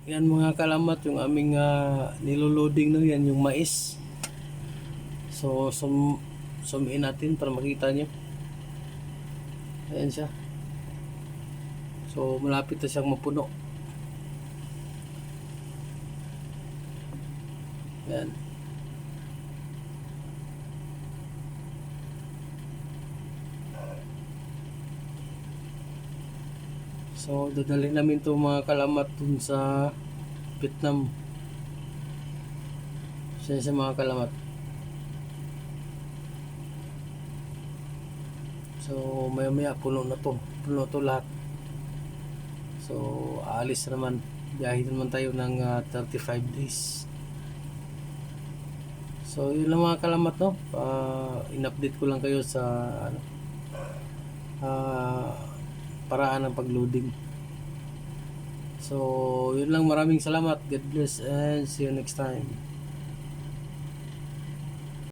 Yan mga kalamat, yung aming niloloading na yan, yung mais. So, zoom in natin para makita nyo. Ayan siya. So, malapit na siyang mapuno. Ayan. So, dadalhin namin to mga kalamat dun sa Vietnam. Siya sa mga kalamat. So, maya maya puno na to. Puno to lahat. So, aalis naman. Biyahe naman tayo ng 35 days. So, yun lang mga kalamat, no? In-update ko lang kayo sa ano, paraan ng pag-loading. So, yun lang. Maraming salamat. God bless and see you next time.